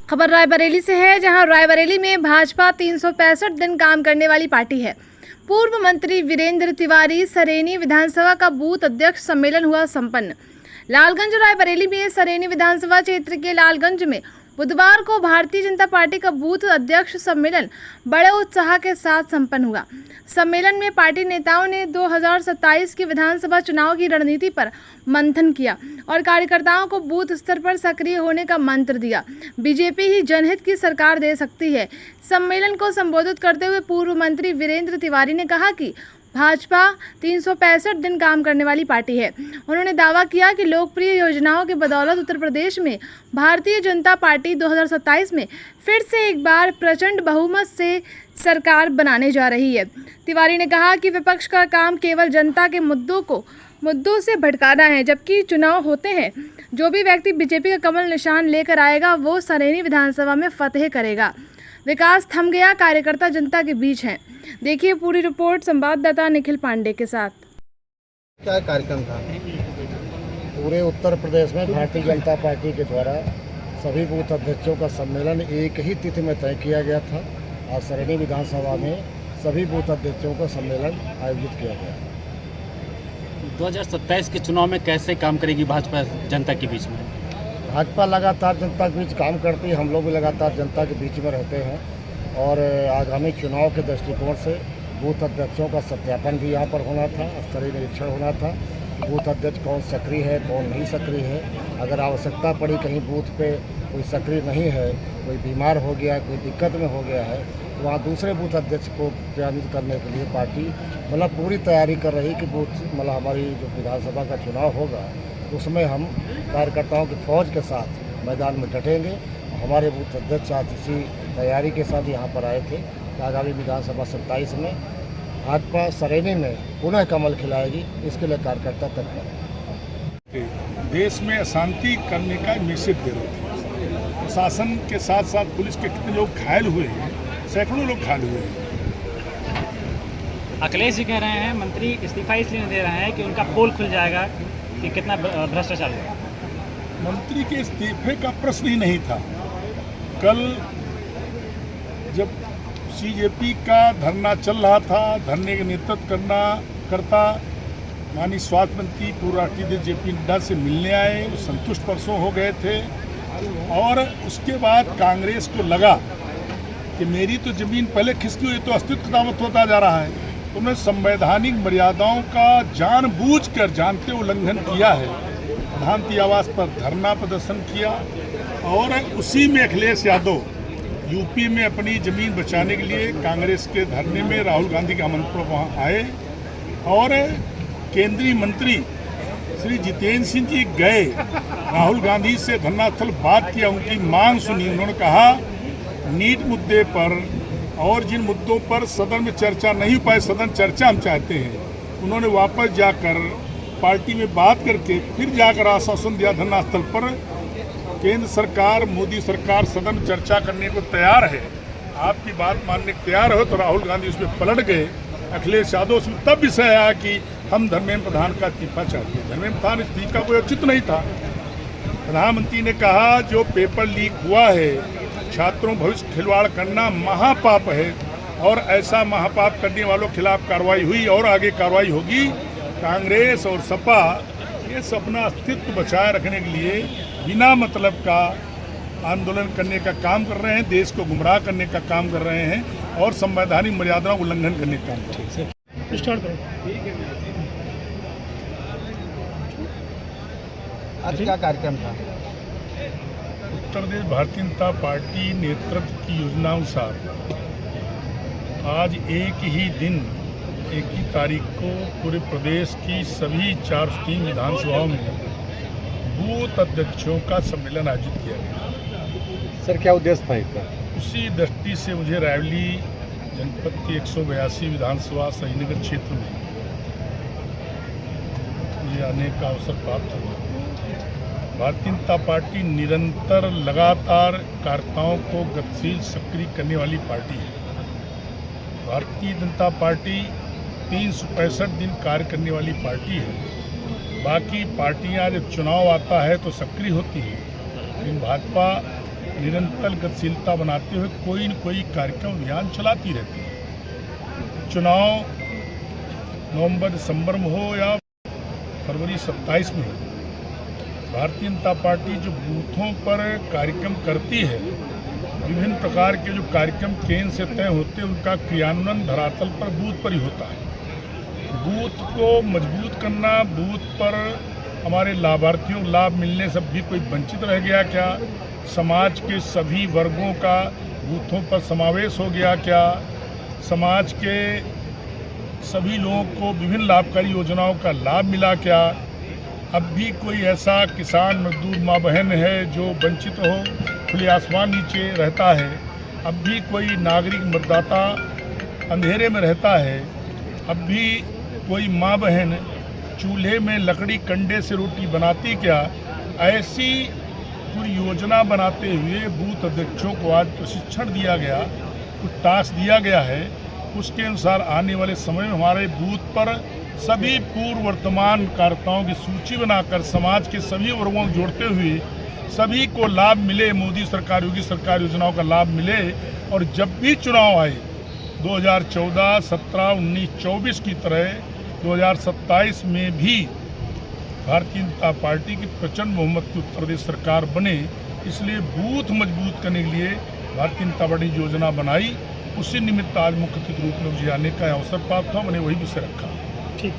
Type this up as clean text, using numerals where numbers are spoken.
खबर रायबरेली से है, जहां रायबरेली में भाजपा 365 दिन काम करने वाली पार्टी है। पूर्व मंत्री वीरेंद्र तिवारी सरेनी विधानसभा का बूथ अध्यक्ष सम्मेलन हुआ संपन्न। लालगंज रायबरेली में सरेनी विधानसभा क्षेत्र के लालगंज में बुधवार को भारतीय जनता पार्टी का बूथ अध्यक्ष सम्मेलन बड़े उत्साह के साथ संपन्न हुआ। सम्मेलन में पार्टी नेताओं ने 2027 के विधानसभा चुनाव की रणनीति पर मंथन किया और कार्यकर्ताओं को बूथ स्तर पर सक्रिय होने का मंत्र दिया। बीजेपी ही जनहित की सरकार दे सकती है। सम्मेलन को संबोधित करते हुए पूर्व मंत्री वीरेंद्र तिवारी ने कहा कि भाजपा 365 दिन काम करने वाली पार्टी है। उन्होंने दावा किया कि लोकप्रिय योजनाओं के बदौलत उत्तर प्रदेश में भारतीय जनता पार्टी 2027 में फिर से एक बार प्रचंड बहुमत से सरकार बनाने जा रही है। तिवारी ने कहा कि विपक्ष का काम केवल जनता के मुद्दों से भटकाना है, जबकि चुनाव होते हैं जो भी व्यक्ति बीजेपी का कमल निशान लेकर आएगा वो सरेनी विधानसभा में फतेह करेगा। विकास थम गया, कार्यकर्ता जनता के बीच हैं। देखिए पूरी रिपोर्ट संवाददाता निखिल पांडे के साथ। क्या कार्यक्रम था? पूरे उत्तर प्रदेश में भारतीय जनता पार्टी के द्वारा सभी बूथ अध्यक्षों का सम्मेलन एक ही तिथि में तय किया गया था। आज सरेनी विधानसभा में सभी बूथ अध्यक्षों का सम्मेलन आयोजित किया गया। 2027 के चुनाव में कैसे काम करेगी भाजपा जनता के बीच में? भाजपा लगातार जनता के बीच काम करती है, हम लोग भी लगातार जनता के बीच में रहते हैं और आगामी चुनाव के दृष्टिकोण से बूथ अध्यक्षों का सत्यापन भी यहाँ पर होना था, स्तरीय निरीक्षण होना था। बूथ अध्यक्ष कौन सक्रिय है, कौन नहीं सक्रिय है। अगर आवश्यकता पड़ी कहीं बूथ पे कोई सक्रिय नहीं है, कोई बीमार हो गया, कोई दिक्कत में हो गया है, तो वहाँ दूसरे बूथ अध्यक्ष को चयनित करने के लिए पार्टी पूरी तैयारी कर रही कि बूथ हमारी जो विधानसभा का चुनाव होगा उसमें हम कार्यकर्ताओं की फौज के साथ मैदान में डटेंगे। हमारे बूथ अध्यक्ष आज इसी तैयारी के साथ यहाँ पर आए थे कि आगामी विधानसभा 27 में भाजपा सरेनी में पुनः कमल खिलाएगी, इसके लिए कार्यकर्ता तत्पर है। देश में अशांति करने का मैसेज दे रहे थे। प्रशासन के साथ साथ पुलिस के कितने लोग घायल हुए हैं, सैकड़ों लोग घायल हुए हैं। अखिलेश जी कह रहे हैं मंत्री इस्तीफा इसलिए दे रहे हैं कि उनका पोल खुल जाएगा कि कितना भ्रष्टाचार है। मंत्री के इस्तीफे का प्रश्न ही नहीं था। कल जब सीजेपी का धरना चल रहा था, धरने का नेतृत्व करता माननीय स्वास्थ्य मंत्री पूर्व राष्ट्रीय अध्यक्ष जेपी नड्डा से मिलने आए, वो संतुष्ट परसों हो गए थे और उसके बाद कांग्रेस को लगा कि मेरी तो जमीन पहले खिसकी हुई, तो अस्तित्व खितामत होता जा रहा है। उन्होंने संवैधानिक मर्यादाओं का जानबूझकर जानते उल्लंघन किया है। प्रधानमंत्री आवास पर धरना प्रदर्शन किया और उसी में अखिलेश यादव यूपी में अपनी ज़मीन बचाने के लिए कांग्रेस के धरने में राहुल गांधी के आमंत्रण पर वहाँ आए और केंद्रीय मंत्री श्री जितेंद्र सिंह जी गए, राहुल गांधी से धरना स्थल बात किया, उनकी मांग सुनी। उन्होंने कहा नीट मुद्दे पर और जिन मुद्दों पर सदन में चर्चा नहीं हो पाए, सदन चर्चा हम चाहते हैं। उन्होंने वापस जाकर पार्टी में बात करके फिर जाकर आश्वासन दिया धरना स्थल पर केंद्र सरकार, मोदी सरकार सदन में चर्चा करने को तैयार है, आपकी बात मानने को तैयार हो। तो राहुल गांधी उसमें पलट गए। अखिलेश यादव उसमें तब विषय आया कि हम धर्मेंद्र प्रधान का इस्तीफा चाहते हैं। धर्मेंद्र प्रधान इस्तीफा का कोई औचित्य नहीं था। प्रधानमंत्री ने कहा जो पेपर लीक हुआ है, छात्रों भविष्य खिलवाड़ करना महापाप है और ऐसा महापाप करने वालों के खिलाफ कार्रवाई हुई और आगे कार्रवाई होगी। कांग्रेस और सपा ये अपना अस्तित्व बचाए रखने के लिए बिना मतलब का आंदोलन करने का काम कर रहे हैं, देश को गुमराह करने का काम कर रहे हैं और संवैधानिक मर्यादाओं का उल्लंघन करने का काम कर रहे हैं। स्टार्ट करो। आज क्या कार्यक्रम था? उत्तर प्रदेश भारतीय जनता पार्टी नेतृत्व की योजनानुसार आज एक ही दिन, एक ही तारीख को पूरे प्रदेश की सभी 403 विधानसभाओं में बूथ अध्यक्षों का सम्मेलन आयोजित किया गया। सर क्या उद्देश्य था इसका? उसी दृष्टि से मुझे रायबरेली जनपद की 182 विधानसभा सहीनगर क्षेत्र में मुझे आने का अवसर प्राप्त हुआ। भारतीय जनता पार्टी निरंतर लगातार कार्यकर्ताओं को गतिशील सक्रिय करने वाली पार्टी है। भारतीय जनता पार्टी 365 दिन कार्य करने वाली पार्टी है। बाकी पार्टियां जब चुनाव आता है तो सक्रिय होती हैं, लेकिन भाजपा निरंतर गतिशीलता बनाते हुए कोई न कोई कार्यक्रम अभियान चलाती रहती है। चुनाव नवंबर दिसंबर में हो या फरवरी 27 में हो, भारतीय जनता पार्टी जो बूथों पर कार्यक्रम करती है, विभिन्न प्रकार के जो कार्यक्रम केंद्र से तय होते हैं उनका क्रियान्वयन धरातल पर बूथ पर ही होता है। बूथ को मजबूत करना, बूथ पर हमारे लाभार्थियों को लाभ मिलने से भी कोई वंचित रह गया क्या, समाज के सभी वर्गों का बूथों पर समावेश हो गया क्या, समाज के सभी लोगों को विभिन्न लाभकारी योजनाओं का लाभ मिला क्या, अब भी कोई ऐसा किसान मजदूर माँ बहन है जो वंचित हो, खुले आसमान नीचे रहता है, अब भी कोई नागरिक मतदाता अंधेरे में रहता है, अब भी कोई माँ बहन चूल्हे में लकड़ी कंडे से रोटी बनाती क्या, ऐसी पूरी योजना बनाते हुए बूथ अध्यक्षों को आज प्रशिक्षण दिया गया, कुछ टास्क दिया गया है। उसके अनुसार आने वाले समय में हमारे बूथ पर सभी पूर्व वर्तमान कार्यकर्ताओं की सूची बनाकर समाज के सभी वर्गों को जोड़ते हुए सभी को लाभ मिले, मोदी सरकार योगी सरकार योजनाओं का लाभ मिले। और जब भी चुनाव आए 2014, 17, 19, 24 की तरह 2027 में भी भारतीय जनता पार्टी की प्रचंड बहुमत की उत्तर प्रदेश सरकार बने, इसलिए बूथ मजबूत करने के लिए भारतीय जनता पार्टी ने योजना बनाई। उसी निमित्त आज मुख्य अतिथि रूप में मुझे आने का अवसर प्राप्त हुआ, मैंने वही विषय रखा। ठीक।